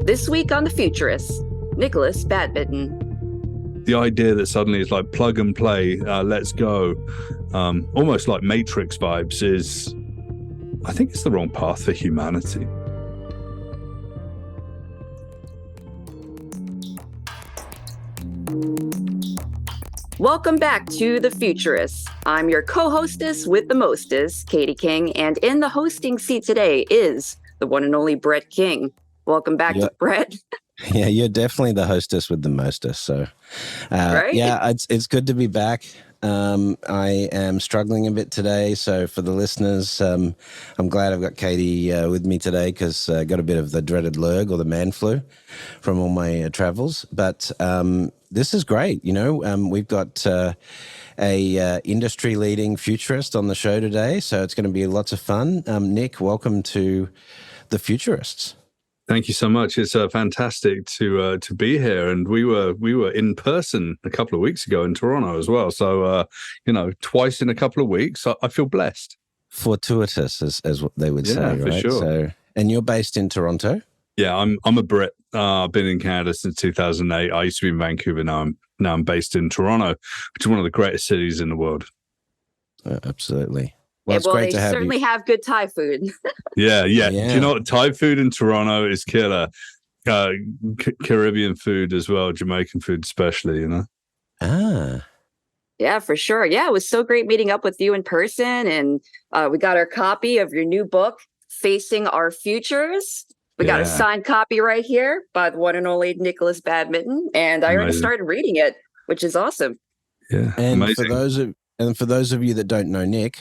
This week on The Futurists, Nikolas Badminton. The idea that suddenly it's like plug and play, let's go, almost like Matrix vibes is, I think it's the wrong path for humanity. Welcome back to The Futurists. I'm your co-hostess with the mostest, Katie King, and in the hosting seat today is the one and only Brett King. Welcome back to Brett. Yeah, you're definitely the hostess with the mostest. So, right? Yeah, it's good to be back. I am struggling a bit today. So for the listeners, I'm glad I've got Katie with me today because I got a bit of the dreaded lurg or the man flu from all my travels. But this is great. You know, we've got a industry-leading futurist on the show today. So it's going to be lots of fun. Nick, welcome to the Futurists. Thank you so much. It's fantastic to be here, and we were in person a couple of weeks ago in Toronto as well. So twice in a couple of weeks. I feel blessed. Fortuitous, as what they would say, for right? Sure. So, and you're based in Toronto. Yeah, I'm a Brit. I've been in Canada since 2008. I used to be in Vancouver. Now I'm based in Toronto, which is one of the greatest cities in the world. Absolutely. Well, it's great to have you. They certainly have good Thai food. Yeah. Do you know what? Thai food in Toronto is killer. Caribbean food as well, Jamaican food especially, you know? Ah. Yeah, for sure. Yeah, it was so great meeting up with you in person. And we got our copy of your new book, Facing Our Futures. We got a signed copy right here by the one and only Nikolas Badminton. And I already started reading it, which is awesome. Yeah, and amazing. For those of you that don't know Nick,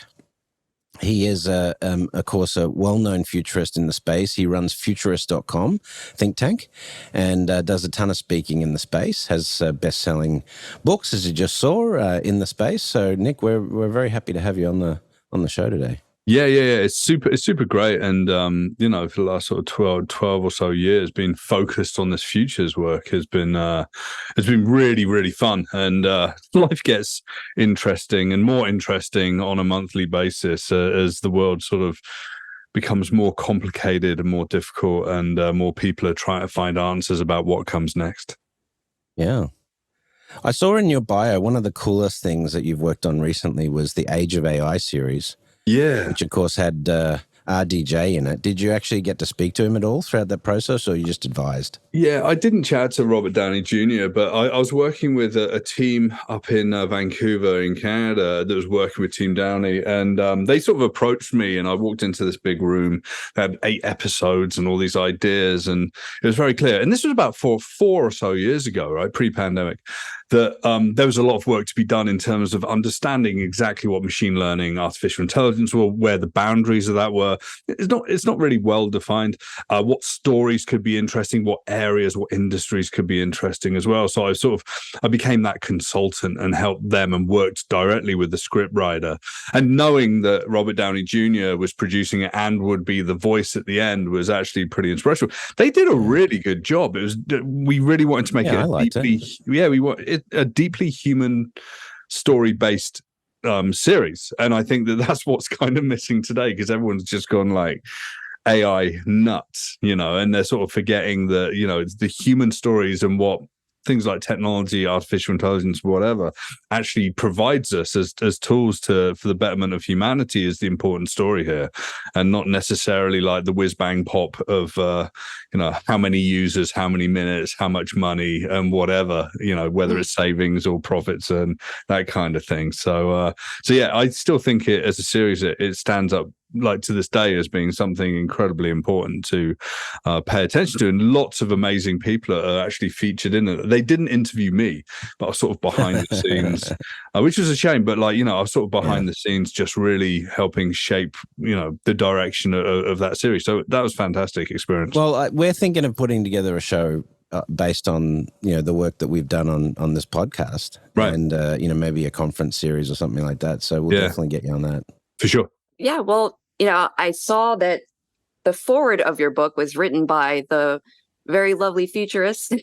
he is, of course, a well-known futurist in the space. He runs Futurist.com think tank and does a ton of speaking in the space, has best-selling books, as you just saw, in the space. So, Nick, we're very happy to have you on the show today. Yeah. It's super great. And, for the last sort of 12 or so years, being focused on this futures work has been really, really fun. And life gets interesting and more interesting on a monthly basis as the world sort of becomes more complicated and more difficult, and more people are trying to find answers about what comes next. Yeah. I saw in your bio, one of the coolest things that you've worked on recently was the Age of AI series. Yeah. Which, of course, had RDJ in it. Did you actually get to speak to him at all throughout that process, or you just advised? Yeah, I didn't chat to Robert Downey Jr., but I was working with a team up in Vancouver in Canada that was working with Team Downey, and they sort of approached me, and I walked into this big room that had 8 episodes and all these ideas, and it was very clear. And this was about four or so years ago, right, pre-pandemic, that there was a lot of work to be done in terms of understanding exactly what machine learning, artificial intelligence were, where the boundaries of that were. It's not really well defined. What stories could be interesting, what areas, what industries could be interesting as well. So I became that consultant and helped them and worked directly with the script writer. And knowing that Robert Downey Jr. was producing it and would be the voice at the end was actually pretty inspirational. They did a really good job. We really wanted to make a deeply human story-based series, and I think that's what's kind of missing today, because everyone's just gone like AI nuts, and they're sort of forgetting that it's the human stories and what things like technology, artificial intelligence, whatever, actually provides us as tools for the betterment of humanity is the important story here, and not necessarily like the whiz bang pop of how many users, how many minutes, how much money, and whatever, whether it's savings or profits and that kind of thing. So yeah, I still think it as a series, it stands up like to this day as being something incredibly important to pay attention to, and lots of amazing people are actually featured in it. They didn't interview me, but I was sort of behind the scenes, which was a shame. But I was sort of behind the scenes, just really helping shape the direction of that series. So that was a fantastic experience. Well, we're thinking of putting together a show based on the work that we've done on this podcast, right? And maybe a conference series or something like that. So we'll definitely get you on that for sure. Yeah, well, I saw that the foreword of your book was written by the very lovely futurist,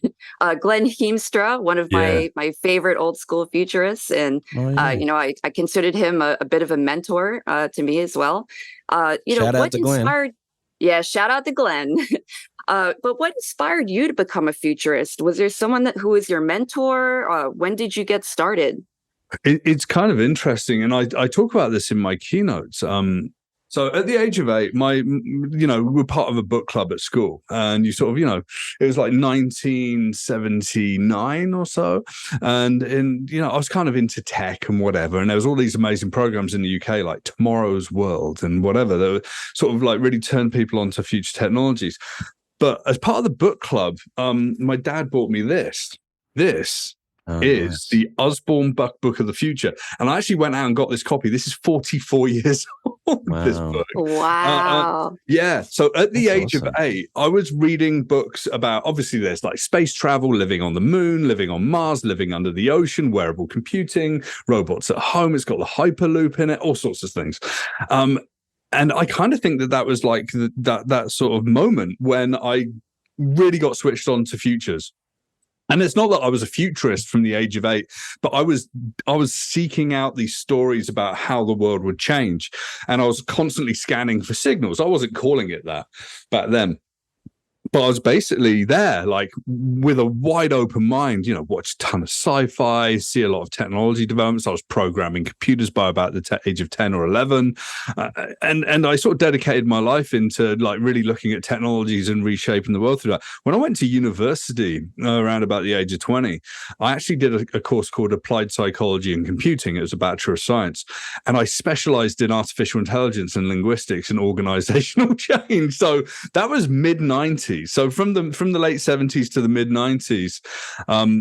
Glenn Heemstra, one of my favorite old school futurists. And, I considered him a bit of a mentor to me as well. Shout out to Glenn. Yeah, shout out to Glenn. But what inspired you to become a futurist? Was there someone who was your mentor? When did you get started? It's kind of interesting, and I talk about this in my keynotes. So at the age of 8, we're part of a book club at school, and you sort of, it was like 1979 or so, and I was kind of into tech and whatever, and there was all these amazing programs in the UK like Tomorrow's World and whatever that were sort of like really turned people onto future technologies. But as part of the book club, my dad bought me this. This is the Usborne Book of the Future. And I actually went out and got this copy. This is 44 years old, this book. Wow. Yeah. So at the age of 8, I was reading books about, obviously there's like space travel, living on the moon, living on Mars, living under the ocean, wearable computing, robots at home. It's got the Hyperloop in it, all sorts of things. And I kind of think that was like that sort of moment when I really got switched on to futures. And it's not that I was a futurist from the age of 8, but I was seeking out these stories about how the world would change. And I was constantly scanning for signals. I wasn't calling it that back then. But I was basically there, like with a wide open mind, watch a ton of sci-fi, see a lot of technology developments. I was programming computers by about the age of 10 or 11. And I sort of dedicated my life into like really looking at technologies and reshaping the world through that. When I went to university around about the age of 20, I actually did a course called Applied Psychology and Computing. It was a Bachelor of Science. And I specialized in artificial intelligence and linguistics and organizational change. So that was mid-90s. So from the late 70s to the mid 90s,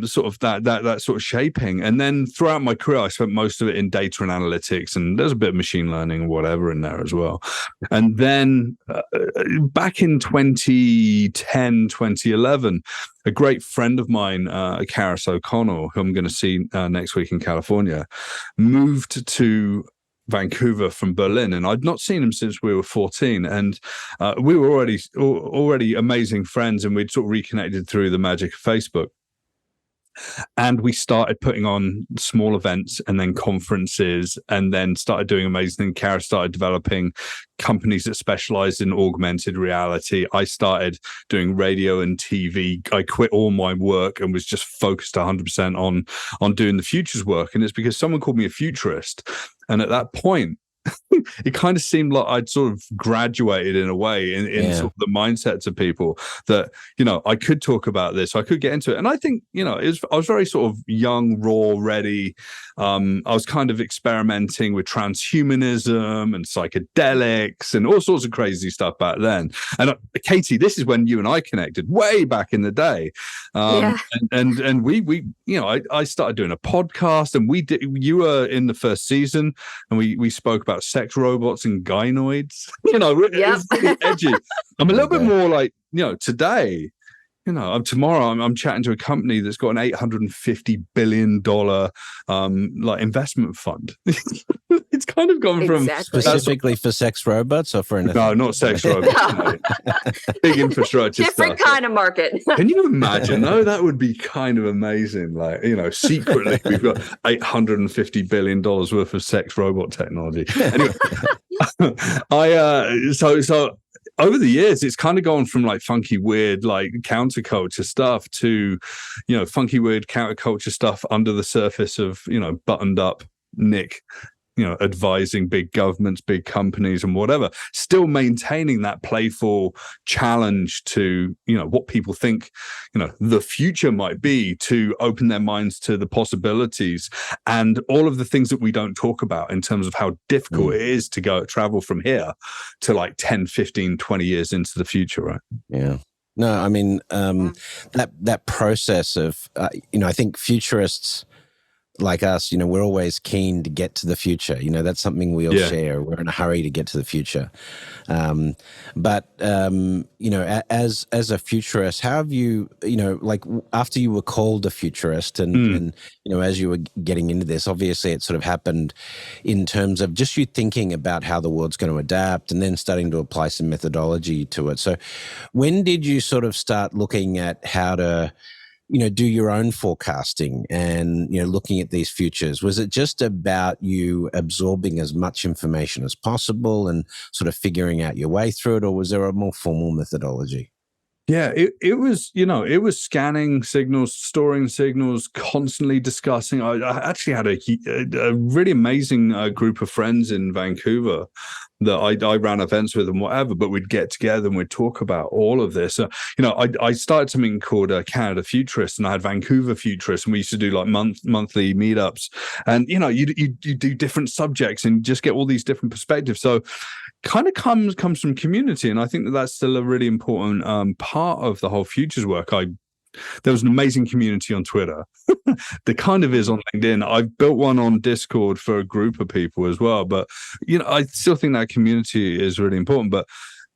sort of that sort of shaping. And then throughout my career, I spent most of it in data and analytics, and there's a bit of machine learning or whatever in there as well. And then back in 2010, 2011, a great friend of mine, Karis O'Connell, who I'm going to see next week in California, moved to Vancouver from Berlin, and I'd not seen him since we were 14, and we were already amazing friends, and we'd sort of reconnected through the magic of Facebook. And we started putting on small events and then conferences, and then started doing amazing things. Kara started developing companies that specialized in augmented reality. I started doing radio and TV. I quit all my work and was just focused 100% on doing the futures work. And it's because someone called me a futurist. And at that point, it kind of seemed like I'd sort of graduated in a way in sort of the mindsets of people that, I could talk about this, I could get into it. And I think, I was very sort of young, raw, ready. I was kind of experimenting with transhumanism and psychedelics and all sorts of crazy stuff back then. And Katie, this is when you and I connected way back in the day. And we I started doing a podcast, and you were in the first season, and we spoke about sex robots and gynoids. It's really edgy. I'm a little bit more like, today, tomorrow I'm chatting to a company that's got an $850 billion like investment fund. It's kind of gone from specifically for sex robots or for anything? No, not sex robots. No. Big infrastructure different stuff. kind of market. Can you imagine though? That would be kind of amazing. Like, secretly we've got $850 billion worth of sex robot technology. Anyway, so over the years, it's kind of gone from like funky, weird, like counterculture stuff to, funky, weird counterculture stuff under the surface of, buttoned up Nick, advising big governments, big companies and whatever, still maintaining that playful challenge to, what people think, the future might be, to open their minds to the possibilities and all of the things that we don't talk about in terms of how difficult it is to travel from here to like 10, 15, 20 years into the future, right? Yeah. No, I mean, that process of, I think futurists like us, you know, we're always keen to get to the future. You know, that's something we all share. We're in a hurry to get to the future. But you know, as a futurist, how have you, you know, like after you were called a futurist and you know, as you were getting into this, obviously it sort of happened in terms of just you thinking about how the world's going to adapt and then starting to apply some methodology to it. So when did you sort of start looking at how to, you know, do your own forecasting and, you know, looking at these futures? Was it just about you absorbing as much information as possible and sort of figuring out your way through it, or was there a more formal methodology? Yeah, it was, it was scanning signals, storing signals, constantly discussing. I actually had a really amazing group of friends in Vancouver that I ran events with and whatever, but we'd get together and we'd talk about all of this. I started something called Canada Futurists, and I had Vancouver Futurists, and we used to do like monthly meetups. And, you do different subjects and just get all these different perspectives. So kind of comes from community, and I think that's still a really important part of the whole futures work. There was an amazing community on Twitter. There kind of is on LinkedIn. I've built one on Discord for a group of people as well, but I still think that community is really important. But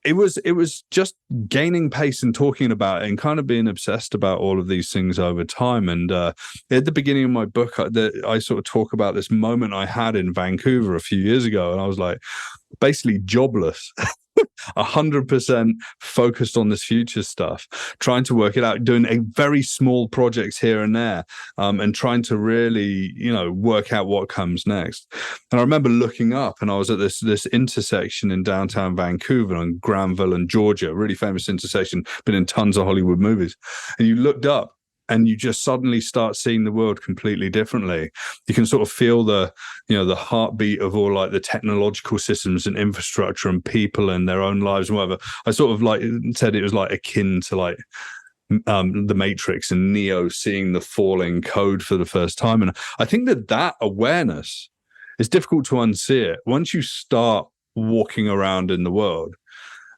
it was just gaining pace and talking about it and kind of being obsessed about all of these things over time. And at the beginning of my book, I sort of talk about this moment I had in Vancouver a few years ago, and I was like basically jobless. 100% focused on this future stuff, trying to work it out, doing a very small projects here and there, and trying to really, work out what comes next. And I remember looking up, and I was at this intersection in downtown Vancouver on Granville and Georgia, really famous intersection, been in tons of Hollywood movies. And you looked up, and you just suddenly start seeing the world completely differently. You can sort of feel the heartbeat of all like the technological systems and infrastructure and people and their own lives and whatever. I sort of like said it was like akin to like the Matrix and Neo seeing the falling code for the first time. And I think that awareness is difficult to unsee it. Once you start walking around in the world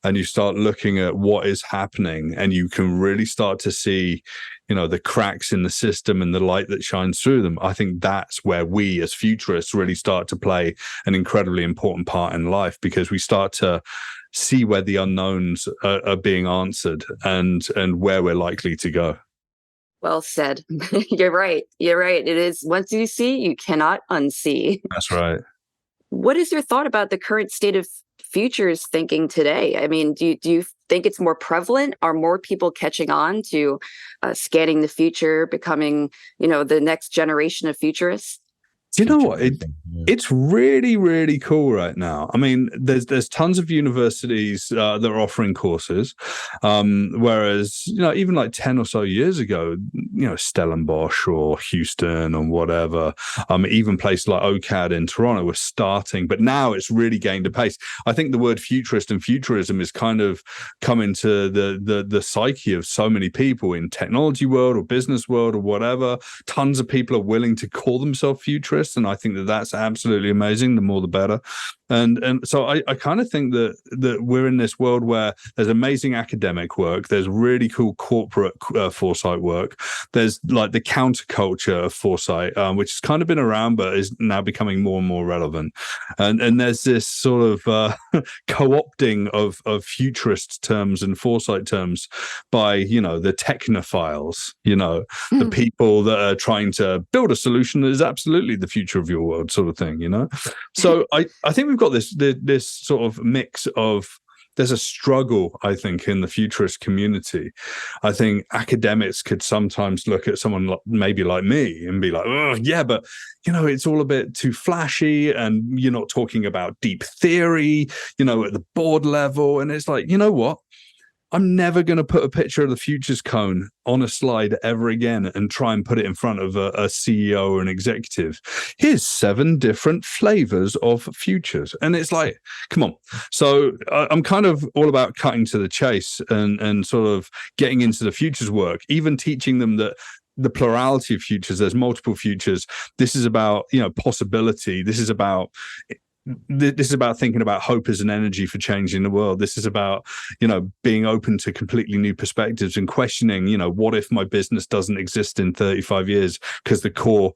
and you start looking at what is happening, and you can really start to see the cracks in the system and the light that shines through them, I think that's where we as futurists really start to play an incredibly important part in life, because we start to see where the unknowns are being answered and where we're likely to go. Well said. You're right. It is, once you see, you cannot unsee. That's right. What is your thought about the current state of futures thinking today? I mean, do you think it's more prevalent? Are more people catching on to scanning the future, becoming, the next generation of futurists? Do you know what? It's really, really cool right now. I mean, there's tons of universities that are offering courses, whereas even like 10 or so years ago, Stellenbosch or Houston or whatever, even places like OCAD in Toronto were starting, but now it's really gained a pace. I think the word futurist and futurism is kind of come into the psyche of so many people in technology world or business world or whatever. Tons of people are willing to call themselves futurists. And I think that's absolutely amazing. The more, the better. And so I kind of think that we're in this world where there's amazing academic work. There's really cool corporate foresight work. There's like the counterculture of foresight, which has kind of been around, but is now becoming more and more relevant. And there's this sort of co-opting of futurist terms and foresight terms by, the technophiles, the people that are trying to build a solution that is absolutely the future of your world sort of thing, So I think we've got this sort of mix of, there's a struggle, I think, in the futurist community. I think academics could sometimes look at someone maybe like me and be like, oh, yeah, but, it's all a bit too flashy, and you're not talking about deep theory, at the board level. And it's like, you know what? I'm never going to put a picture of the futures cone on a slide ever again and try and put it in front of a CEO or an executive. Here's 7 different flavors of futures. And it's like, come on. So I'm kind of all about cutting to the chase and sort of getting into the futures work, even teaching them that the plurality of futures, there's multiple futures. This is about, possibility. This is about thinking about hope as an energy for changing the world. This is about, being open to completely new perspectives and questioning, what if my business doesn't exist in 35 years because the core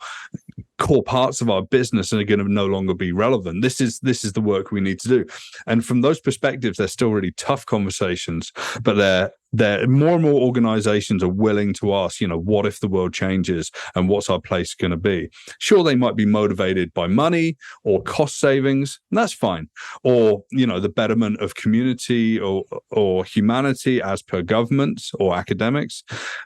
parts of our business are going to no longer be relevant. This is the work we need to do. And from those perspectives, they're still really tough conversations, but they're more and more organizations are willing to ask, what if the world changes and what's our place going to be? Sure, they might be motivated by money or cost savings, and that's fine. Or, the betterment of community or humanity as per governments or academics.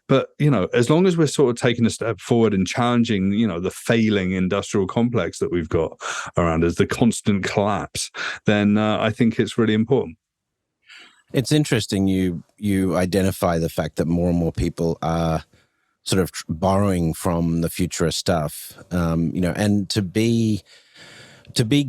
But, as long as we're sort of taking a step forward and challenging, the failing industrial complex that we've got around us, the constant collapse, then I think it's really important. It's interesting you identify the fact that more and more people are sort of borrowing from the futurist stuff, and to be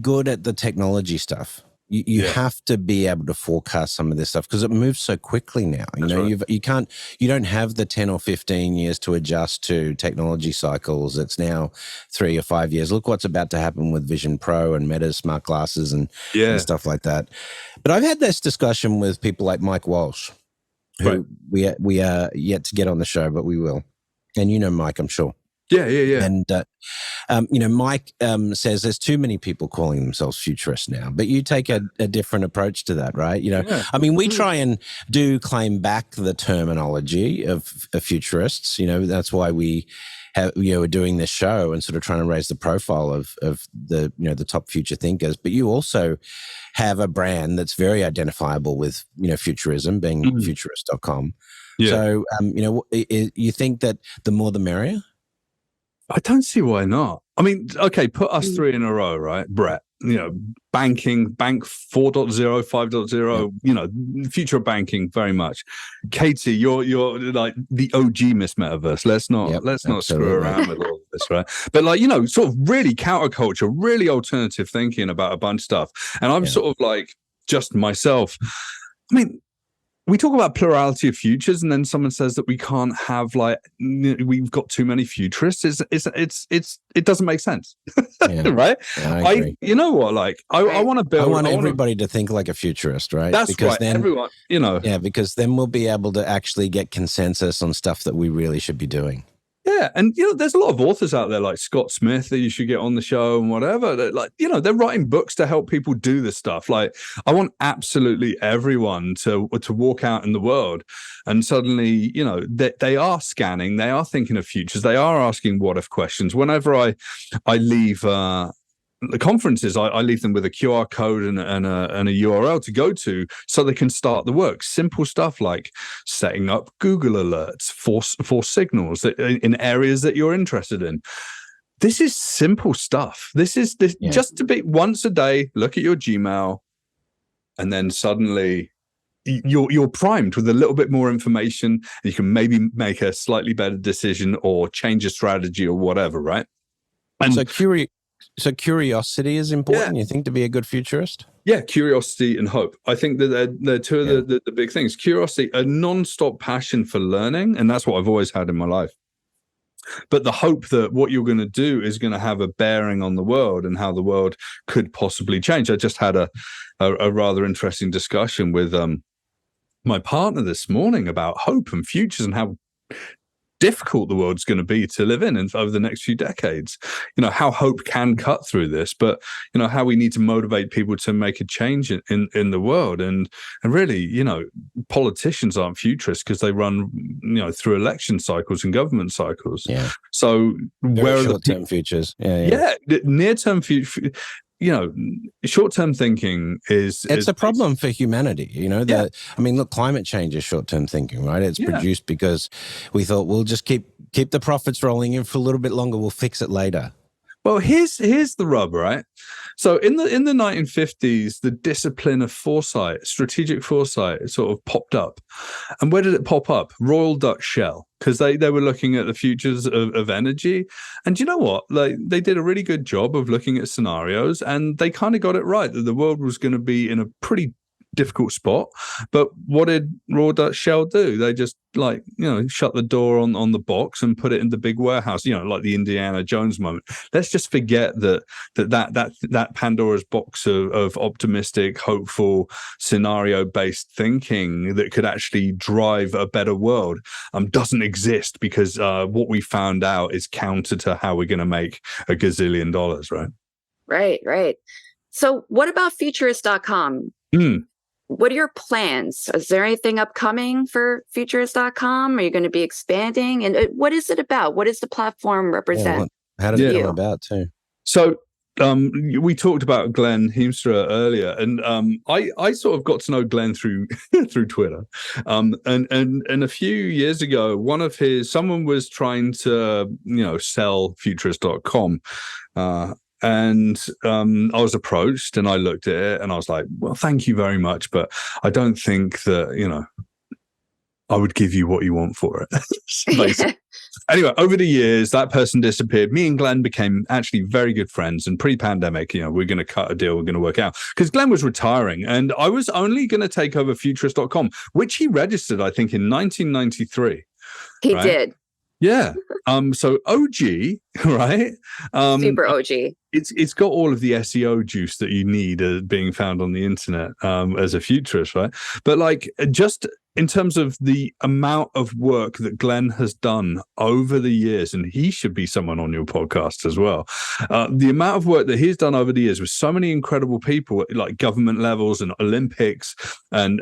good at the technology stuff. You have to be able to forecast some of this stuff because it moves so quickly now. You don't have the 10 or 15 years to adjust to technology cycles. It's now 3 or 5 years. Look what's about to happen with Vision Pro and Meta's smart glasses and stuff like that. But I've had this discussion with people like Mike Walsh, who we are yet to get on the show, but we will. And you know Mike, I'm sure. Yeah. And, Mike says there's too many people calling themselves futurists now, but you take a different approach to that, right? We try and claim back the terminology of futurists. That's why we are doing this show and sort of trying to raise the profile of the, the top future thinkers. But you also have a brand that's very identifiable with, futurism, being futurist.com. Yeah. So, you think that the more the merrier? I don't see why not. I mean, okay, put us three in a row, right? Brett, banking, bank 4.0, 5.0, future of banking very much. Katie, you're like the OG Miss Metaverse. Let's not screw around with all of this, right? But sort of really counterculture, really alternative thinking about a bunch of stuff. And I'm sort of like just myself. I mean, we talk about plurality of futures, and then someone says that we can't have we've got too many futurists. It doesn't make sense, right? Yeah, I agree. You know what? I want to build. I want everybody to think like a futurist, right? That's right. Then, everyone, because then we'll be able to actually get consensus on stuff that we really should be doing. Yeah, and there's a lot of authors out there like Scott Smith that you should get on the show and whatever. That, they're writing books to help people do this stuff. I want absolutely everyone to walk out in the world and suddenly, they are scanning, they are thinking of futures, they are asking what if questions. Whenever I leave the conferences, I leave them with a QR code and a URL to go to so they can start the work. Simple stuff like setting up Google alerts for signals in areas that you're interested in. This is simple stuff. This is just to be once a day, look at your Gmail, and then suddenly you're primed with a little bit more information, and you can maybe make a slightly better decision or change a strategy or whatever, right? And So curiosity is important, you think, to be a good futurist? Yeah, curiosity and hope. I think that they're two of the big things. Curiosity, a non-stop passion for learning, and that's what I've always had in my life. But the hope that what you're going to do is going to have a bearing on the world and how the world could possibly change. I just had a rather interesting discussion with my partner this morning about hope and futures and how difficult the world's going to be to live in over the next few decades. How hope can cut through this, but how we need to motivate people to make a change in the world. And really, politicians aren't futurists because they run through election cycles and government cycles. Yeah. So where are the short-term futures? Near-term future. Short-term thinking it's a problem for humanity. Look, climate change is short-term thinking, right? It's produced because we thought we'll just keep the profits rolling in for a little bit longer. We'll fix it later. Well, here's the rub, right? So in the 1950s, the discipline of foresight, strategic foresight, sort of popped up. And where did it pop up? Royal Dutch Shell, because they were looking at the futures of energy. And you know what? They did a really good job of looking at scenarios, and they kind of got it right that the world was going to be in a pretty difficult spot. But what did Royal Dutch Shell do? They just shut the door on the box and put it in the big warehouse, like the Indiana Jones moment. Let's just forget that Pandora's box of optimistic, hopeful, scenario-based thinking that could actually drive a better world doesn't exist, because what we found out is counter to how we're going to make $1 gazillion, right? Right. So what about futurist.com? What are your plans? Is there anything upcoming for Futurist.com? Are you going to be expanding? And what is it about? What does the platform represent? How does it come about too? So we talked about Glenn Heemstra earlier, and I sort of got to know Glenn through Twitter. And a few years ago, someone was trying to sell Futurist.com. And I was approached and I looked at it and I was like, well, thank you very much, but I don't think that, I would give you what you want for it. Basically. Anyway, over the years, that person disappeared. Me and Glenn became actually very good friends. And pre-pandemic, we're going to cut a deal. We're going to work out. Because Glenn was retiring and I was only going to take over Futurist.com, which he registered, I think, in 1993. He did. Yeah. So OG, right? Super OG. It's got all of the SEO juice that you need being found on the internet as a futurist, right? But like just in terms of the amount of work that Glenn has done over the years, and he should be someone on your podcast as well. The amount of work that he's done over the years with so many incredible people at like government levels and Olympics and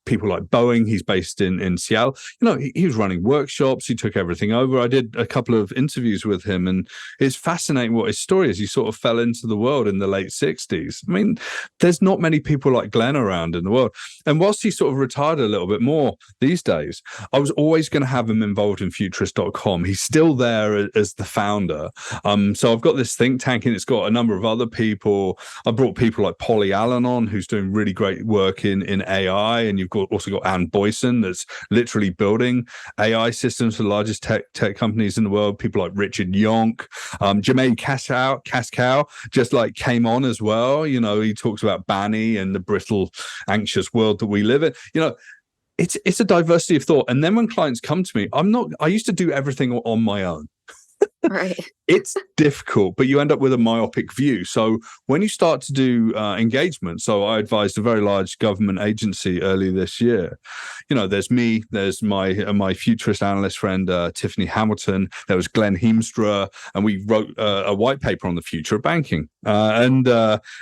people like Boeing. He's based in Seattle. He was running workshops. He took everything over. I did a couple of interviews with him, and it's fascinating what his story is. He sort of fell into the world in the late 60s. I mean, there's not many people like Glenn around in the world. And whilst he sort of retired a little bit more these days, I was always going to have him involved in Futurist.com. He's still there as the founder. So I've got this think tank, and it's got a number of other people. I brought people like Polly Allen on, who's doing really great work in AI, and you've also got Ann Boyson that's literally building AI systems for the largest tech companies in the world. People like Richard Yonk, Jermaine Cascow just like came on as well. He talks about Banny and the brittle, anxious world that we live in. It's a diversity of thought. And then when clients come to me, I used to do everything on my own. Right. It's difficult, but you end up with a myopic view. So when you start to do engagement, so I advised a very large government agency earlier this year. There's me, there's my futurist analyst friend, Tiffany Hamilton, there was Glenn Heemstra, and we wrote a white paper on the future of banking and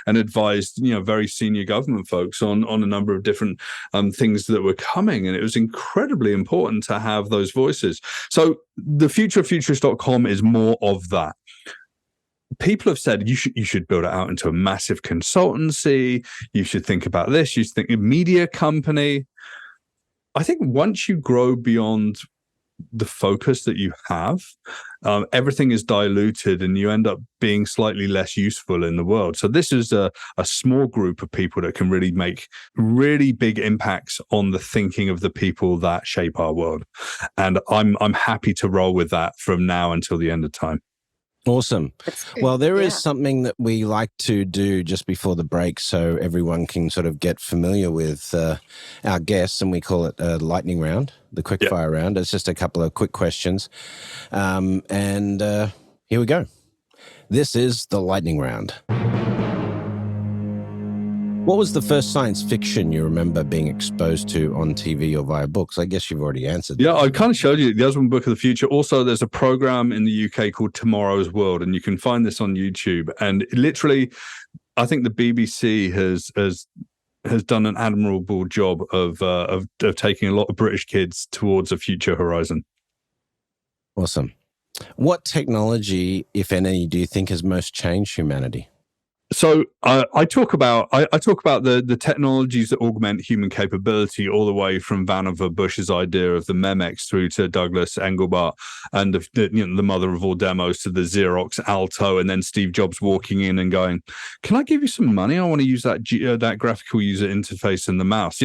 advised, very senior government folks on a number of different things that were coming. And it was incredibly important to have those voices. So the future of Futurist.com is more of that. People have said you should build it out into a massive consultancy. You should think about this. You should think a media company. I think once you grow beyond the focus that you have, everything is diluted and you end up being slightly less useful in the world. So this is a small group of people that can really make really big impacts on the thinking of the people that shape our world. And I'm happy to roll with that from now until the end of time. Awesome. Well, there is something that we like to do just before the break so everyone can sort of get familiar with our guests, and we call it a lightning round, the quick fire round. It's just a couple of quick questions. And here we go. This is the lightning round. What was the first science fiction you remember being exposed to on TV or via books? I guess you've already answered. Yeah, I kind of showed you the Osborne Book of the Future. Also, there's a program in the UK called Tomorrow's World, and you can find this on YouTube. And literally, I think the BBC has done an admirable job of taking a lot of British kids towards a future horizon. Awesome. What technology, if any, do you think has most changed humanity? So I talk about the technologies that augment human capability, all the way from Vannevar Bush's idea of the Memex through to Douglas Engelbart and the mother of all demos, to the Xerox Alto, and then Steve Jobs walking in and going, "Can I give you some money? I want to use that graphical user interface and the mouse."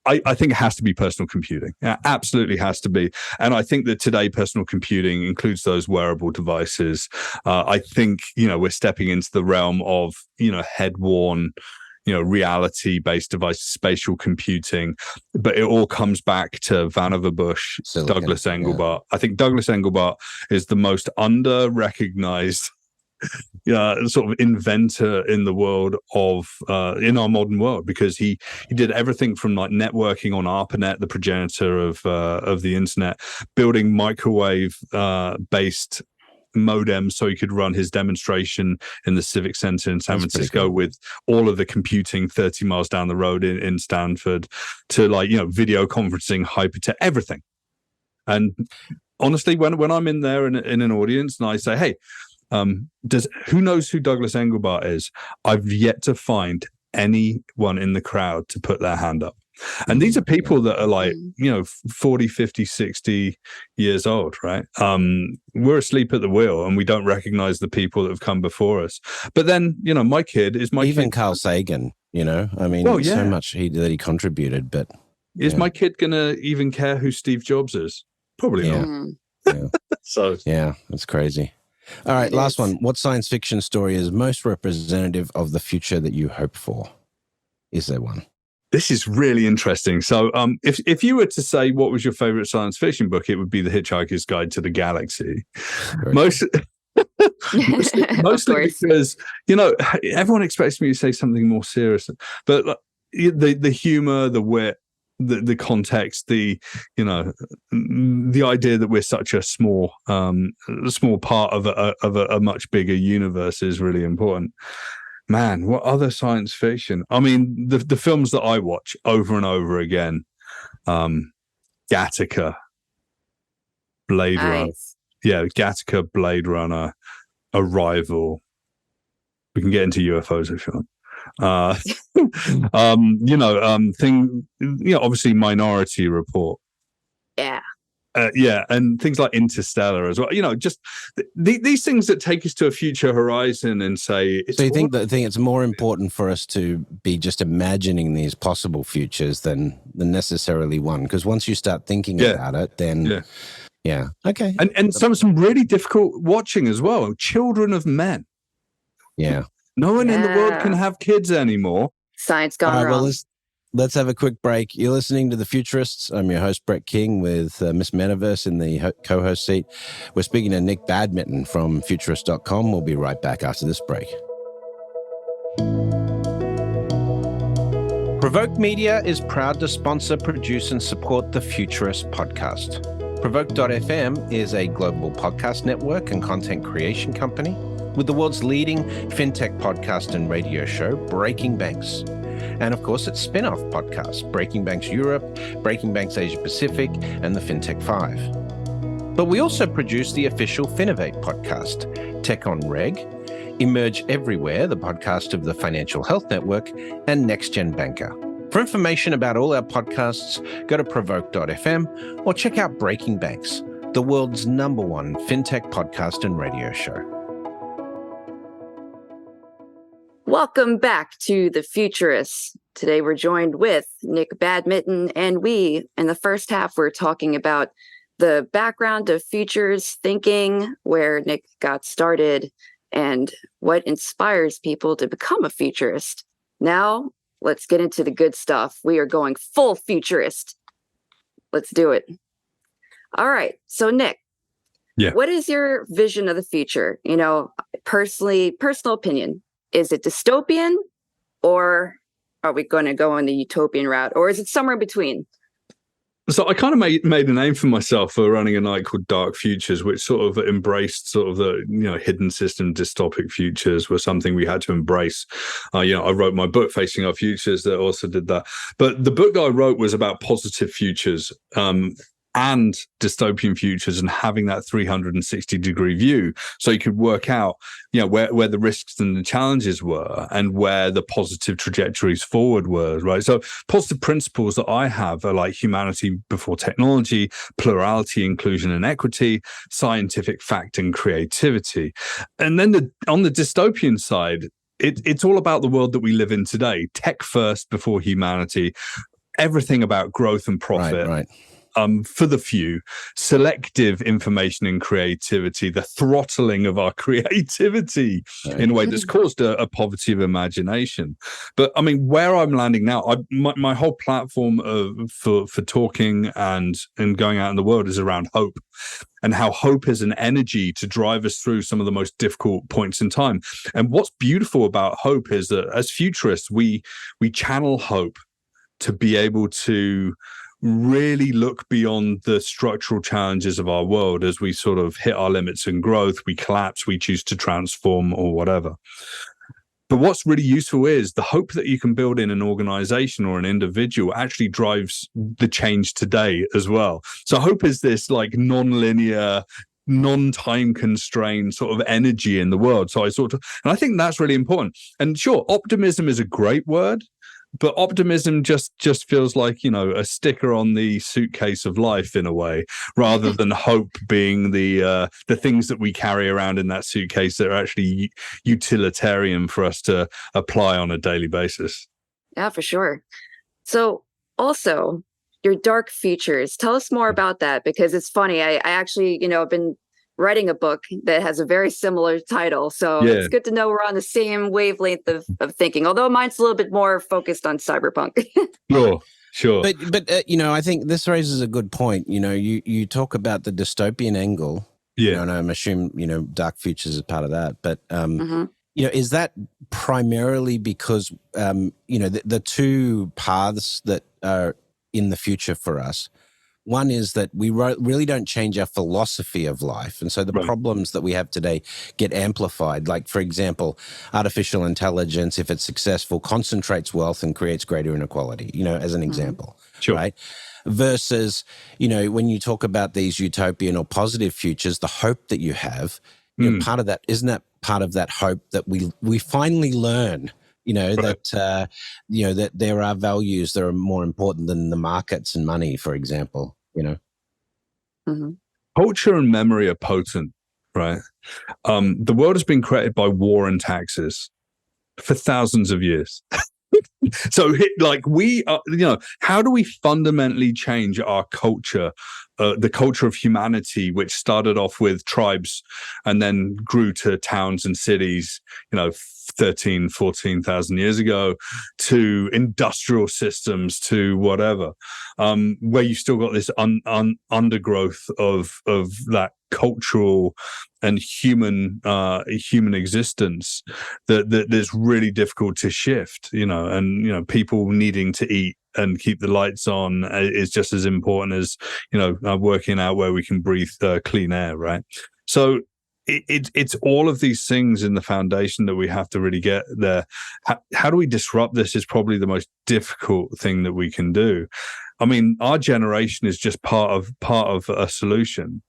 I think it has to be personal computing. Yeah, absolutely has to be. And I think that today personal computing includes those wearable devices. I think, we're stepping into the realm of, head-worn, reality-based devices, spatial computing. But it all comes back to Vannevar Bush, Douglas Engelbart. Yeah. I think Douglas Engelbart is the most under-recognized sort of inventor in the world of in our modern world, because he did everything from like networking on ARPANET, the progenitor of the internet, building microwave based modems so he could run his demonstration in the Civic Center in San Francisco with all of the computing 30 miles down the road in Stanford, to video conferencing, hypertext, everything. And honestly, when I'm in there in an audience and I say, "Hey, who knows who Douglas Engelbart is?" I've yet to find anyone in the crowd to put their hand up. And these are people that are like, 40, 50, 60 years old, right? We're asleep at the wheel and we don't recognize the people that have come before us. But then, my kid is my even kid. Carl Sagan, I mean, so much that he contributed, but is my kid going to even care who Steve Jobs is? Probably not. Yeah. So yeah, that's crazy. All right, last one. What science fiction story is most representative of the future that you hope for? Is there one? This is really interesting. So if you were to say what was your favorite science fiction book, it would be The Hitchhiker's Guide to the Galaxy. Mostly because, everyone expects me to say something more serious. But the humor, the wit, the context, the idea that we're such a small part of a much bigger universe is really important. Man, what other science fiction? I mean, the films that I watch over and over again, Gattaca, Blade Runner. Yeah, Gattaca, Blade Runner, Arrival. We can get into UFOs if you want. Obviously Minority Report. And things like Interstellar as well. Just these things that take us to a future horizon and say. So you think it's more important for us to be just imagining these possible futures than necessarily one? Because once you start thinking about it, then okay. And some really difficult watching as well. Children of Men. Yeah. No one in the world can have kids anymore. Science gone wrong. Well, let's have a quick break. You're listening to The Futurists. I'm your host, Brett King, with Miss Metaverse in the co-host seat. We're speaking to Nick Badminton from Futurist.com. We'll be right back after this break. Provoke Media is proud to sponsor, produce, and support the Futurist podcast. Provoke.fm is a global podcast network and content creation company with the world's leading fintech podcast and radio show, Breaking Banks. And of course, its spin-off podcasts, Breaking Banks Europe, Breaking Banks Asia Pacific, and the FinTech 5. But we also produce the official Finovate podcast, Tech on Reg, Emerge Everywhere, the podcast of the Financial Health Network, and Next Gen Banker. For information about all our podcasts, go to provoke.fm or check out Breaking Banks, the world's #1 fintech podcast and radio show. Welcome back to The Futurists. Today we're joined with Nick Badminton, and in the first half, we're talking about the background of futures thinking, where Nick got started, and what inspires people to become a futurist. Now, let's get into the good stuff. We are going full futurist. Let's do it. All right. So, Nick, what is your vision of the future? Personal opinion. Is it dystopian, or are we going to go on the utopian route, or is it somewhere in between? So I kind of made a name for myself for running a night called Dark Futures, which sort of embraced sort of the hidden system dystopic futures were something we had to embrace. I wrote my book Facing Our Futures that also did that. But the book that I wrote was about positive futures. And dystopian futures, and having that 360-degree view, so you could work out, where the risks and the challenges were, and where the positive trajectories forward were. Right. So positive principles that I have are like humanity before technology, plurality, inclusion, and equity, scientific fact, and creativity. And then on the dystopian side, it's all about the world that we live in today. Tech first before humanity. Everything about growth and profit. Right. For the few, selective information and creativity, the throttling of our creativity in a way that's caused a poverty of imagination. But I mean, where I'm landing now, my whole platform for talking and going out in the world is around hope, and how hope is an energy to drive us through some of the most difficult points in time. And what's beautiful about hope is that as futurists, we channel hope to be able to really look beyond the structural challenges of our world. As we sort of hit our limits in growth, we collapse, we choose to transform or whatever. But what's really useful is the hope that you can build in an organization or an individual actually drives the change today as well. So hope is this like non-linear, non-time constrained sort of energy in the world. So and I think that's really important. And sure, optimism is a great word. but optimism just feels like, a sticker on the suitcase of life in a way, rather than hope being the things that we carry around in that suitcase that are actually utilitarian for us to apply on a daily basis. Yeah, for sure. So also your dark futures, tell us more about that, because it's funny. I actually, I've been writing a book that has a very similar title. So it's good to know we're on the same wavelength of thinking, although mine's a little bit more focused on cyberpunk. Sure. But I think this raises a good point. You talk about the dystopian angle. Yeah. And I'm assuming, dark futures is part of that. But, Mm-hmm. is that primarily because, the two paths that are in the future for us? One is that we really don't change our philosophy of life. And so the problems that we have today get amplified. Like, for example, artificial intelligence, if it's successful, concentrates wealth and creates greater inequality, as an example. Sure. Right? Versus, when you talk about these utopian or positive futures, the hope that you have, part of that, isn't that part of that hope that we finally learn that there are values that are more important than the markets and money, for example, Mm-hmm. Culture and memory are potent, right? The world has been created by war and taxes for thousands of years. So we are, how do we fundamentally change our culture, the culture of humanity, which started off with tribes and then grew to towns and cities, 13, 14,000 years ago, to industrial systems, to whatever, where you still got this undergrowth of that cultural and human existence that's really difficult to shift, and people needing to eat and keep the lights on is just as important as working out where we can breathe clean air, right? So it's all of these things in the foundation that we have to really get there. How do we disrupt this is probably the most difficult thing that we can do. I mean, our generation is just part of a solution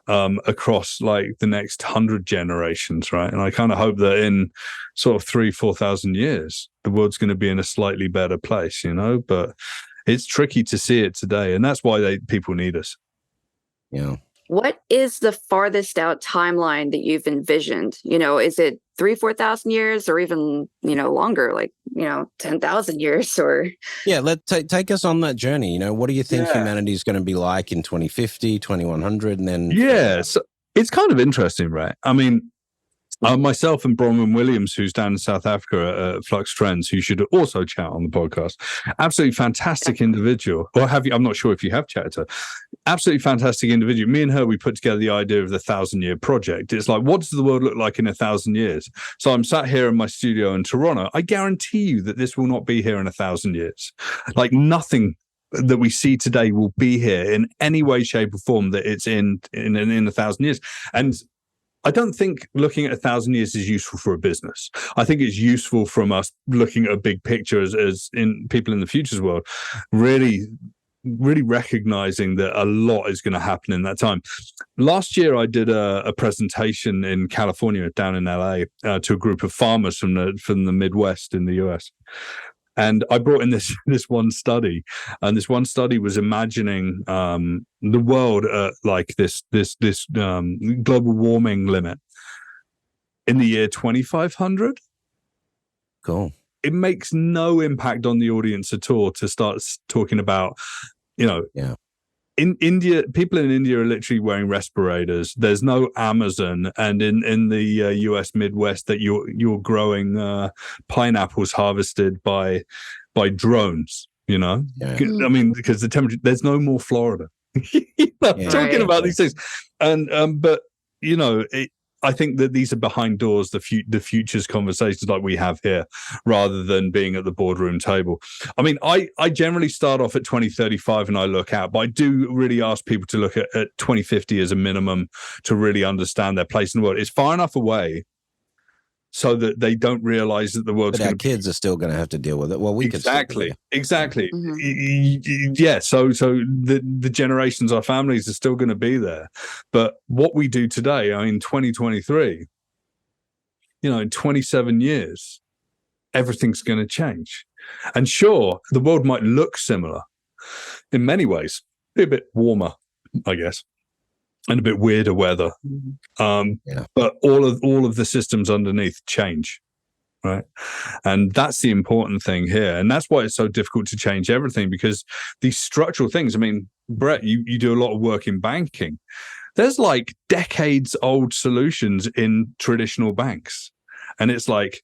across like the next 100 generations, right? And I kind of hope that in sort of 3,000-4,000 years, the world's going to be in a slightly better place, but it's tricky to see it today. And that's why people need us. Yeah. What is the farthest out timeline that you've envisioned? Is it 3,000-4,000 years, or even, longer, like, 10,000 years? Or take us on that journey. What do you think humanity is going to be like in 2050, 2100, and then? So it's kind of interesting, right? I mean, myself and Bronwyn Williams, who's down in South Africa at Flux Trends, who should also chat on the podcast. Absolutely fantastic individual. Or I'm not sure if you have chatted to her. Absolutely fantastic individual. Me and her, we put together the idea of the 1,000-year project. It's like, what does the world look like in 1,000 years? So I'm sat here in my studio in Toronto. I guarantee you that this will not be here in 1,000 years. Like, nothing that we see today will be here in any way, shape, or form that it's in 1,000 years. And I don't think looking at 1,000 years is useful for a business. I think it's useful from us looking at a big picture as in people in the futures world, really recognizing that a lot is going to happen in that time. Last year, I did a presentation in California, down in LA, to a group of farmers from the Midwest in the US. And I brought in this one study, and this one study was imagining the world at like this global warming limit in the year 2500. Cool. It makes no impact on the audience at all to start talking about, in India, people in India are literally wearing respirators. There's no Amazon, and in the US Midwest that you're growing pineapples harvested by drones. I mean, because the temperature, there's no more Florida. Talking about these things, and but I think that these are behind doors, the futures conversations like we have here, rather than being at the boardroom table. I mean, I generally start off at 2035 and I look out, but I do really ask people to look at 2050 as a minimum to really understand their place in the world. It's far enough away so that they don't realize that the world's going to kids are still going to have to deal with it. Well, we exactly. Mm-hmm. Yeah. So the generations, our families are still going to be there. But what we do today, in 2023, in 27 years, everything's going to change. And sure, the world might look similar in many ways, be a bit warmer, I guess, and a bit weirder weather. But all of the systems underneath change, right? And that's the important thing here. And that's why it's so difficult to change everything, because these structural things, I mean, Brett, you do a lot of work in banking. There's like decades old solutions in traditional banks. And it's like,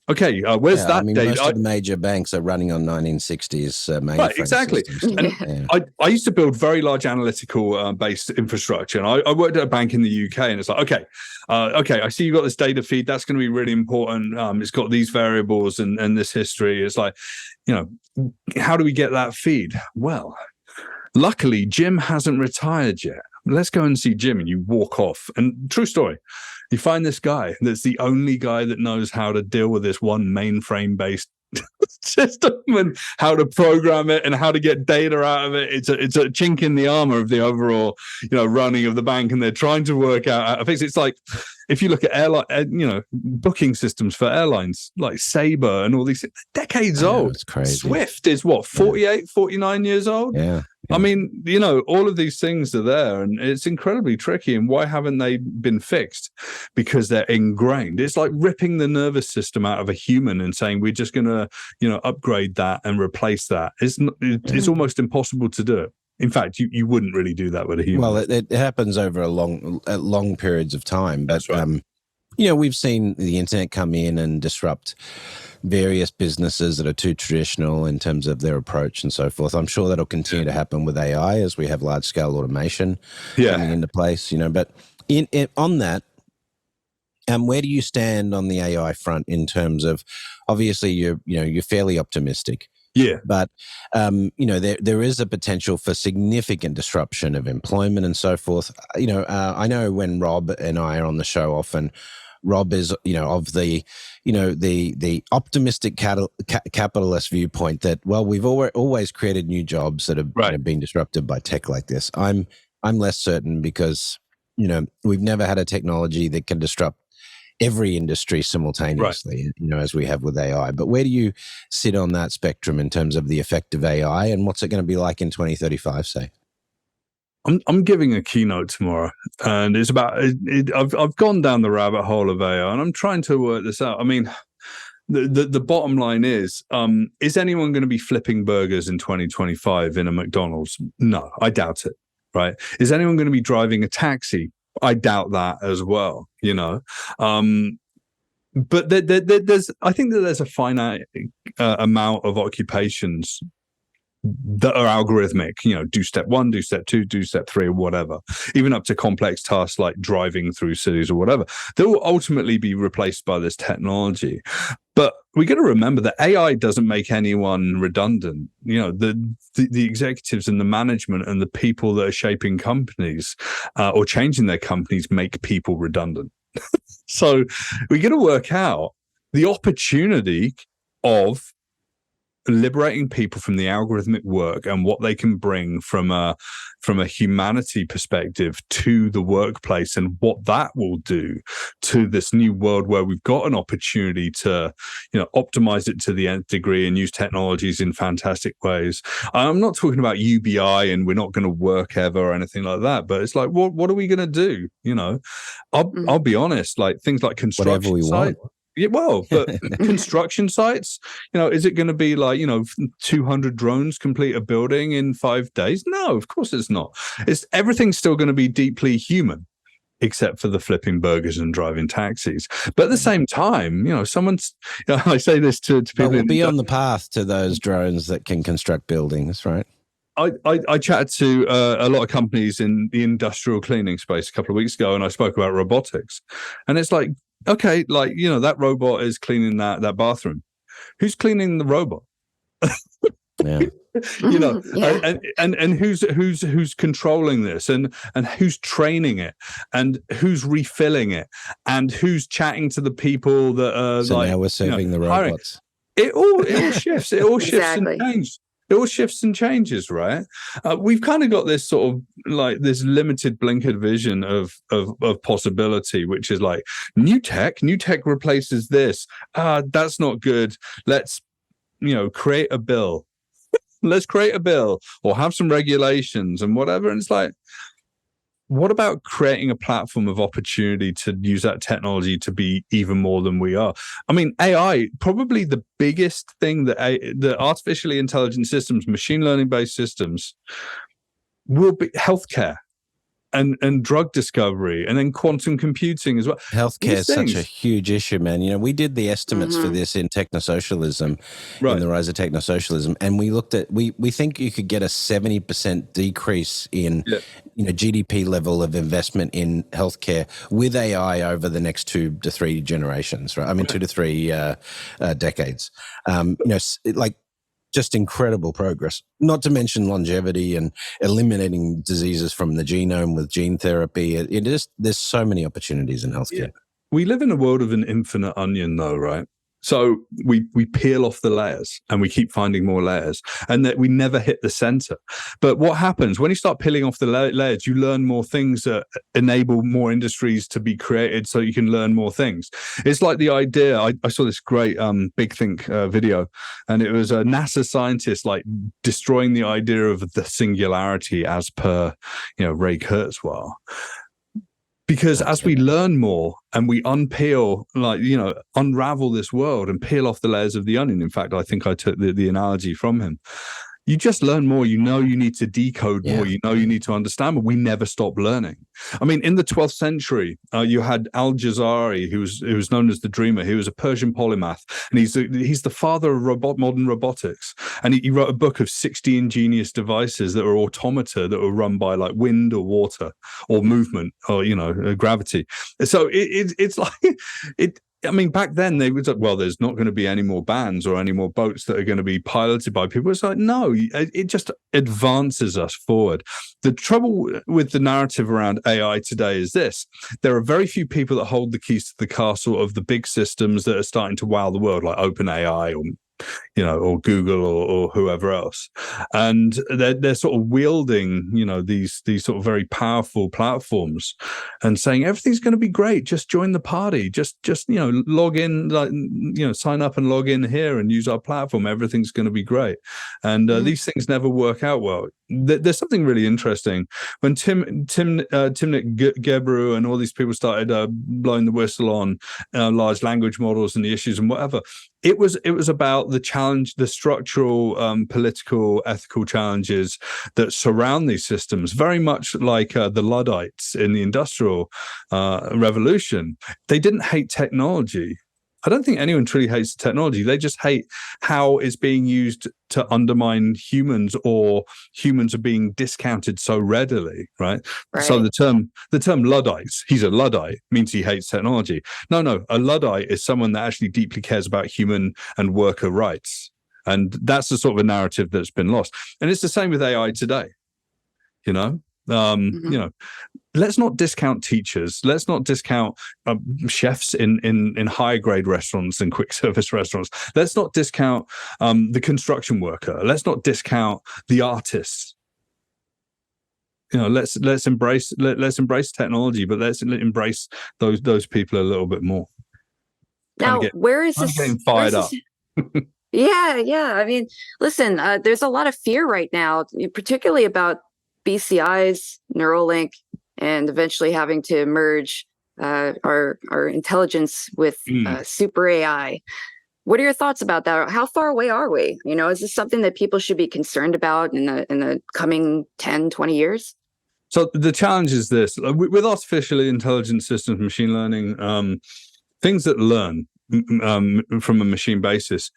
okay, where's that data? Most of the major banks are running on 1960s mainframe right, exactly. systems. And I used to build very large analytical based infrastructure, and I worked at a bank in the UK, and it's like, okay, I see you got this data feed. That's going to be really important. It's got these variables and this history. It's like, how do we get that feed? Well, luckily, Jim hasn't retired yet. Let's go and see Jim. And you walk off. And true story, you find this guy that's the only guy that knows how to deal with this one mainframe-based system and how to program it and how to get data out of it. It's a chink in the armor of the overall, running of the bank, and they're trying to work out how to fix it. It's like if you look at airline, booking systems for airlines like Sabre and all these decades old. It's crazy. Swift is what, 48, 49 years old? Yeah. I mean, all of these things are there, and it's incredibly tricky. And why haven't they been fixed? Because they're ingrained. It's like ripping the nervous system out of a human and saying we're just going to, upgrade that and replace that. It's almost impossible to do it. In fact, you wouldn't really do that with a human. Well, it happens over long periods of time. But, right. We've seen the internet come in and disrupt various businesses that are too traditional in terms of their approach and so forth. I'm sure that'll continue to happen with AI as we have large-scale automation coming into place. But on that, where do you stand on the AI front in terms of, obviously you're fairly optimistic. Yeah. But, there is a potential for significant disruption of employment and so forth. I know when Rob and I are on the show often, Rob is, of the optimistic capitalist viewpoint that, well, we've always created new jobs that have been disrupted by tech like this. I'm less certain because, we've never had a technology that can disrupt every industry simultaneously, as we have with AI. But where do you sit on that spectrum in terms of the effect of AI, and what's it going to be like in 2035, say? I'm giving a keynote tomorrow, and it's about I've gone down the rabbit hole of AI, and I'm trying to work this out. I mean, the bottom line is anyone going to be flipping burgers in 2025 in a McDonald's? No, I doubt it. Right? Is anyone going to be driving a taxi? I doubt that as well. But there's I think that there's a finite amount of occupations that are algorithmic, do step 1, do step 2, do step 3, or whatever, even up to complex tasks like driving through cities or whatever. They will ultimately be replaced by this technology. But we got to remember that AI doesn't make anyone redundant. The executives and the management and the people that are shaping companies or changing their companies make people redundant. So we got to work out the opportunity of liberating people from the algorithmic work and what they can bring from a humanity perspective to the workplace, and what that will do to this new world where we've got an opportunity to optimize it to the nth degree and use technologies in fantastic ways. I'm not talking about UBI and we're not going to work ever or anything like that, but it's like, what are we going to do? I'll be honest, like things like construction, whatever we want. Yeah, well, but construction sites, is it going to be like, 200 drones complete a building in 5 days? No, of course it's not. Everything's still going to be deeply human, except for the flipping burgers and driving taxis. But at the same time, someone's, I say this to people. We'll be on the path to those drones that can construct buildings, right? I chatted to a lot of companies in the industrial cleaning space a couple of weeks ago, and I spoke about robotics. And it's like, okay, like, that robot is cleaning that bathroom. Who's cleaning the robot? Yeah. And who's controlling this, and who's training it, and who's refilling it, and who's chatting to the people that are now we're serving the robots. It all shifts. It all shifts Exactly. and changes. It all shifts and changes, right? We've kind of got this sort of like this limited blinkered vision of possibility, which is like new tech replaces this. That's not good. Let's create a bill. Let's create a bill or have some regulations and whatever. And it's like, what about creating a platform of opportunity to use that technology to be even more than we are? I mean, AI, probably the biggest thing that the artificially intelligent systems, machine learning based systems, will be healthcare and drug discovery, and then quantum computing as well. Healthcare is such a huge issue, man. We did the estimates for this in technosocialism, in the rise of technosocialism, and we looked at we think you could get a 70% decrease in GDP level of investment in healthcare with AI over the next 2 to 3 generations, right? I mean, 2 to 3 decades. Just incredible progress, not to mention longevity and eliminating diseases from the genome with gene therapy. There's so many opportunities in healthcare. Yeah. We live in a world of an infinite onion, though, right? So we peel off the layers and we keep finding more layers, and that we never hit the center. But what happens when you start peeling off the layers? You learn more things that enable more industries to be created, so you can learn more things. It's like the idea. I saw this great Big Think video, and it was a NASA scientist like destroying the idea of the singularity as per Ray Kurzweil. Because as we learn more and we unpeel, unravel this world and peel off the layers of the onion. In fact, I think I took the analogy from him. You just learn more. You need to decode more. You need to understand more. We never stop learning. I mean, in the 12th century, you had Al-Jazari, who was known as the Dreamer. He was a Persian polymath, and he's the father of modern robotics. And he wrote a book of 60 ingenious devices that were automata that were run by like wind or water or movement or gravity. So it's like it. I mean, back then they was like, well, there's not going to be any more bands or any more boats that are going to be piloted by people. It's like, no, it just advances us forward. The trouble with the narrative around AI today is this: there are very few people that hold the keys to the castle of the big systems that are starting to wow the world, like OpenAI or Google or whoever else, and they're sort of wielding these sort of very powerful platforms and saying everything's going to be great. Just join the party. Just log in, sign up and log in here and use our platform. Everything's going to be great. And these things never work out well. There's something really interesting when Timnit Gebru and all these people started blowing the whistle on large language models and the issues and whatever. It was about the challenge, the structural, political, ethical challenges that surround these systems, very much like the Luddites in the Industrial Revolution. They didn't hate technology. I don't think anyone truly hates technology. They just hate how it's being used to undermine humans, or humans are being discounted so readily, right? So the term Luddites, he's a Luddite, means he hates technology. No, a Luddite is someone that actually deeply cares about human and worker rights. And that's the sort of a narrative that's been lost. And it's the same with AI today, let's not discount teachers. Let's not discount chefs in higher grade restaurants and quick service restaurants. Let's not discount the construction worker. Let's not discount the artists. Let's embrace technology, but let's embrace those people a little bit more. Now, where is this? Getting fired up. Yeah. I mean, listen, there's a lot of fear right now, particularly about BCI's Neuralink, and eventually having to merge our intelligence with super AI. What are your thoughts about that? How far away are we? Is this something that people should be concerned about in the coming 10, 20 years? So the challenge is this: with artificial intelligence systems, machine learning, things that learn from a machine basis,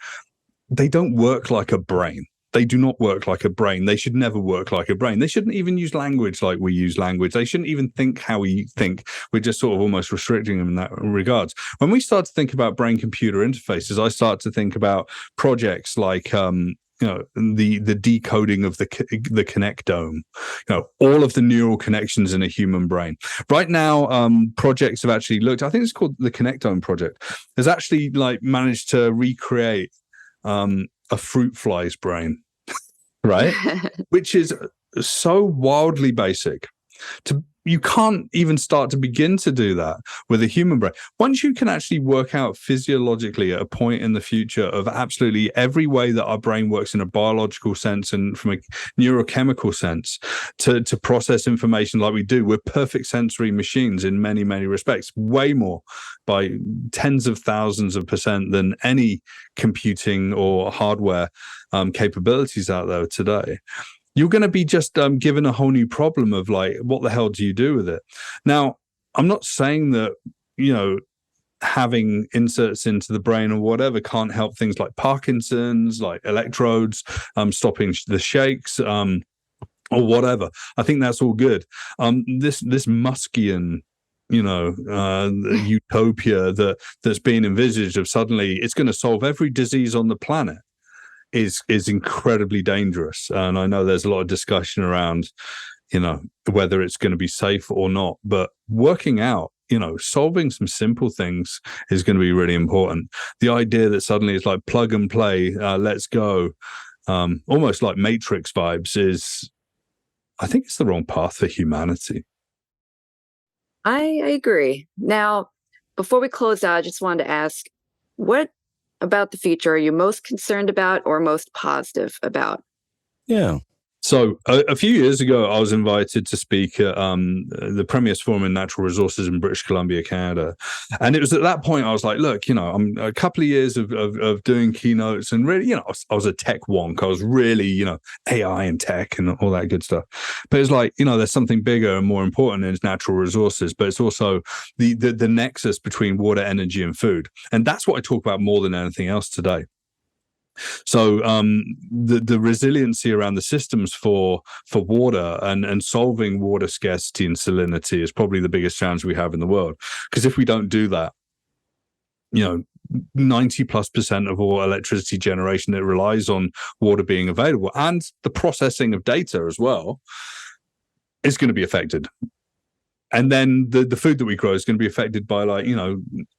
they don't work like a brain. They do not work like a brain. They should never work like a brain. They shouldn't even use language like we use language. They shouldn't even think how we think. We're just sort of almost restricting them in that regards. When we start to think about brain-computer interfaces, I start to think about projects like the decoding of the connectome, all of the neural connections in a human brain. Right now, projects have actually looked. I think it's called the Connectome Project. Has actually managed to recreate a fruit fly's brain, right? Which is so wildly basic. you can't even start to begin to do that with a human brain. Once you can actually work out physiologically at a point in the future of absolutely every way that our brain works in a biological sense and from a neurochemical sense to process information like we do, we're perfect sensory machines in many, many respects, way more by tens of thousands of % than any computing or hardware capabilities out there today. You're going to be just given a whole new problem of like, what the hell do you do with it? Now, I'm not saying that, having inserts into the brain or whatever can't help things like Parkinson's, like electrodes, stopping the shakes, or whatever. I think that's all good. This Muskian, utopia that's being envisaged of suddenly it's going to solve every disease on the planet is incredibly dangerous. And I know there's a lot of discussion around, whether it's going to be safe or not, but working out, solving some simple things is going to be really important. The idea that suddenly it's like plug and play, let's go, almost like Matrix vibes I think it's the wrong path for humanity. I agree. Now, before we close out, I just wanted to ask, what about the future are you most concerned about or most positive about? Yeah. So a few years ago, I was invited to speak at the Premier's Forum in Natural Resources in British Columbia, Canada. And it was at that point I was like, look, I'm a couple of years of doing keynotes and really, I was a tech wonk. I was really, AI and tech and all that good stuff. But it's like, there's something bigger and more important in natural resources, but it's also the nexus between water, energy, and food. And that's what I talk about more than anything else today. So the resiliency around the systems for water and solving water scarcity and salinity is probably the biggest challenge we have in the world. Because if we don't do that, 90+% of all electricity generation, it relies on water being available, and the processing of data as well is going to be affected. And then the food that we grow is going to be affected by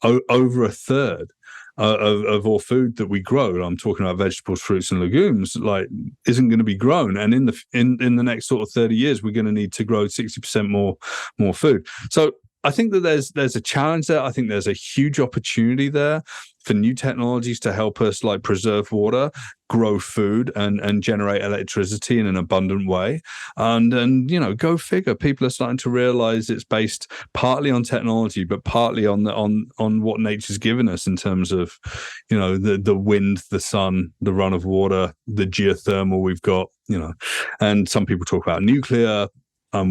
over a third of all food that we grow. I'm talking about vegetables, fruits, and legumes, isn't going to be grown. And in the next sort of 30 years, we're going to need to grow 60% more food. So I think that there's a challenge there. I think there's a huge opportunity there for new technologies to help us preserve water, grow food, and generate electricity in an abundant way. And go figure. People are starting to realize it's based partly on technology, but partly on what nature's given us in terms of, the wind, the sun, the run of water, the geothermal we've got, and some people talk about nuclear.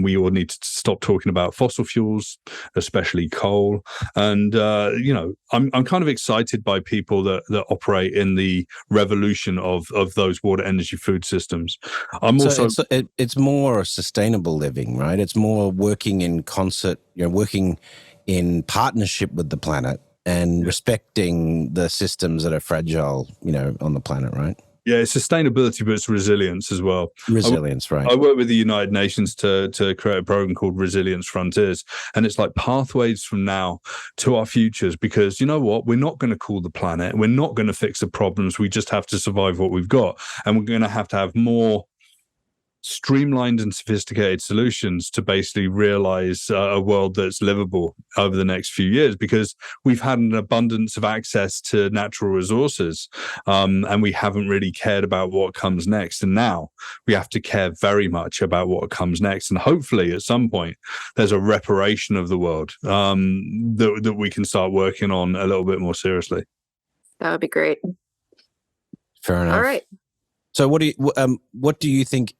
We all need to stop talking about fossil fuels, especially coal. And, I'm kind of excited by people that operate in the revolution of those water, energy, food systems. It's more sustainable living, right? It's more working in concert, working in partnership with the planet and respecting the systems that are fragile, on the planet, right? Yeah, it's sustainability, but it's resilience as well. Resilience, right. I work with the United Nations to create a program called Resilience Frontiers. And it's like pathways from now to our futures, because you know what? We're not going to cool the planet. We're not going to fix the problems. We just have to survive what we've got. And we're going to have more streamlined and sophisticated solutions to basically realize a world that's livable over the next few years, because we've had an abundance of access to natural resources, and we haven't really cared about what comes next. And now we have to care very much about what comes next. And hopefully at some point there's a reparation of the world that we can start working on a little bit more seriously. That would be great. Fair enough. All right. So what do you think,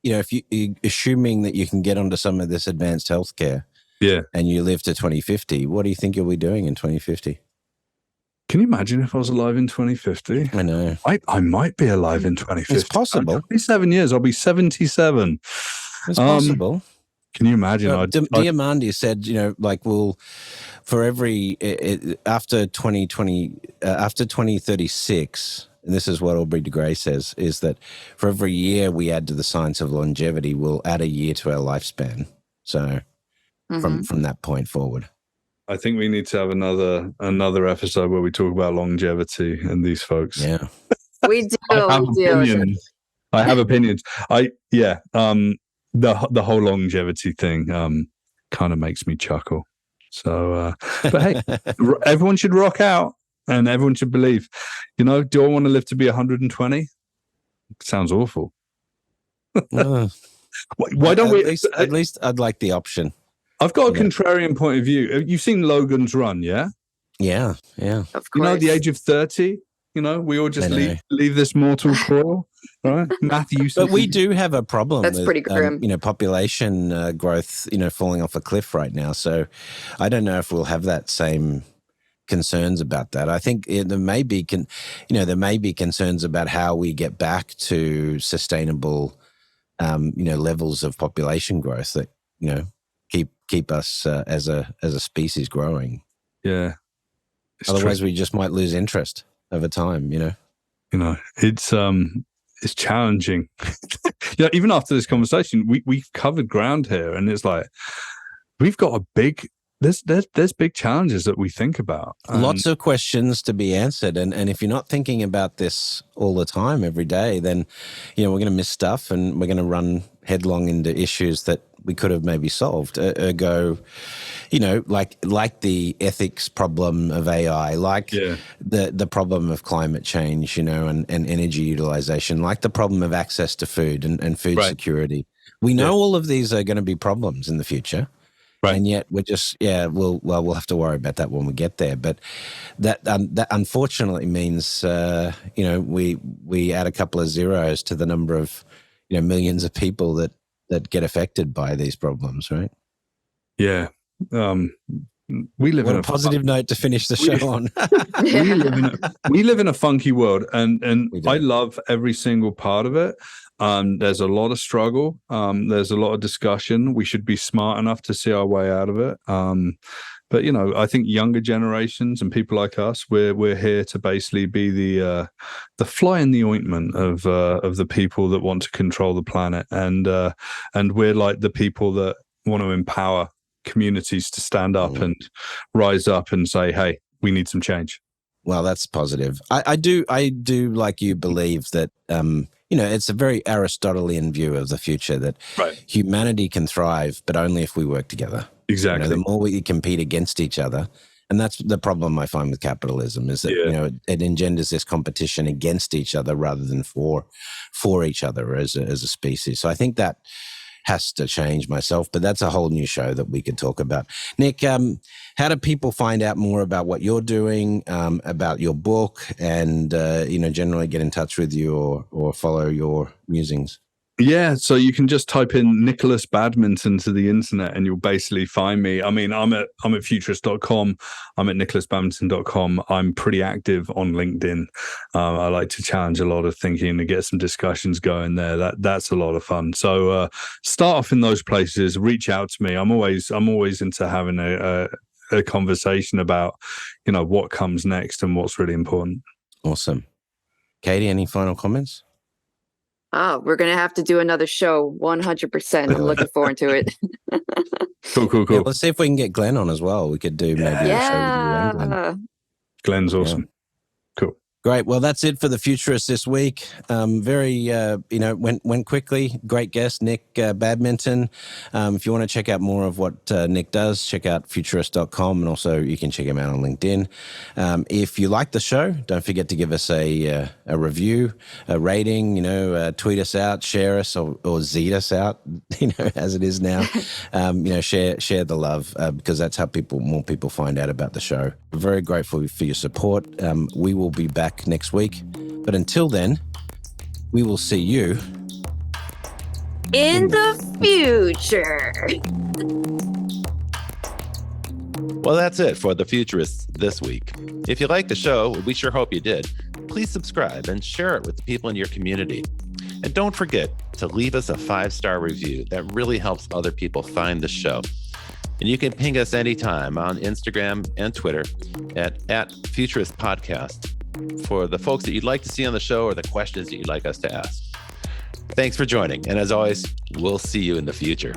if you assuming that you can get onto some of this advanced healthcare, and you live to 2050, what do you think you'll be doing in 2050? Can you imagine if I was alive in 2050? I know. I might be alive in 2050. It's possible. 27 years. I'll be 77. It's possible. Can you imagine? Diamandi said, for every after 2020, after 2036. And this is what Aubrey de Grey says, is that for every year we add to the science of longevity, we'll add a year to our lifespan. So from that point forward. I think we need to have another episode where we talk about longevity and these folks. Yeah. We do. I have opinions. The whole longevity thing kind of makes me chuckle. So, but hey, everyone should rock out and everyone should believe. Do I want to live to be 120? Sounds awful. Why don't we? At least I'd like the option. I've got a contrarian point of view. You've seen Logan's Run, yeah? Yeah. Of course. At the age of 30, we all just leave this mortal coil, right? Matthew. But we do have a problem. That's pretty grim. Population growth, falling off a cliff right now. So I don't know if we'll have that same concerns about that. I think there may be concerns about how we get back to sustainable, levels of population growth that keep us as a species growing. Yeah. Otherwise, we just might lose interest over time. It's challenging. Even after this conversation, we've covered ground here, and it's like we've got a big. There's big challenges that we think about. Lots of questions to be answered. And if you're not thinking about this all the time, every day, then, we're going to miss stuff and we're going to run headlong into issues that we could have maybe solved. Ergo, like the ethics problem of AI, the problem of climate change, and energy utilization, like the problem of access to food and food security. We know all of these are going to be problems in the future. Right. And yet we're just, we'll have to worry about that when we get there. But that unfortunately means, we add a couple of zeros to the number of, millions of people that get affected by these problems, right? Yeah. We live in a positive note to finish the show on. we live in a funky world, and I love every single part of it. There's a lot of struggle. There's a lot of discussion. We should be smart enough to see our way out of it. But I think younger generations and people like us, we're here to basically be the fly in the ointment of the people that want to control the planet, and we're like the people that want to empower communities to stand up and rise up and say, hey, we need some change. Well, that's positive. I do like you believe that it's a very Aristotelian view of the future that humanity can thrive, but only if we work together. Exactly. The more we compete against each other, and that's the problem I find with capitalism is that it engenders this competition against each other rather than for each other as a species. So I think that has to change myself, but that's a whole new show that we could talk about. Nick, how do people find out more about what you're doing, about your book, and generally get in touch with you or follow your musings? Yeah, so you can just type in Nikolas Badminton to the internet and you'll basically find me. I mean, I'm at futurist.com. I'm at nikolasbadminton.com. I'm pretty active on LinkedIn. I like to challenge a lot of thinking and get some discussions going there. That's a lot of fun. So start off in those places. Reach out to me. I'm always into having a conversation about what comes next and what's really important. Awesome. Katie, any final comments? We're going to have to do another show, 100%. I'm looking forward to it. Cool. Yeah, let's see if we can get Glenn on as well. We could do maybe a show with you and Glenn. Glenn's awesome. Cool. Great. Well, that's it for the Futurists this week. Very, went quickly. Great guest, Nick Badminton. If you want to check out more of what Nick does, check out futurist.com, and also you can check him out on LinkedIn. If you like the show, don't forget to give us a review, a rating, tweet us out, share us, or zeet us out, as it is now. Share the love, because that's how more people find out about the show. We're very grateful for your support. We will be back next week, but until then, we will see you in the future. Well, that's it for the Futurists this week. If you like the show, we sure hope you did. Please subscribe and share it with the people in your community. And don't forget to leave us a 5-star review. That really helps other people find the show. And you can ping us anytime on Instagram and Twitter at Futurist Podcast for the folks that you'd like to see on the show or the questions that you'd like us to ask. Thanks for joining. And as always, we'll see you in the future.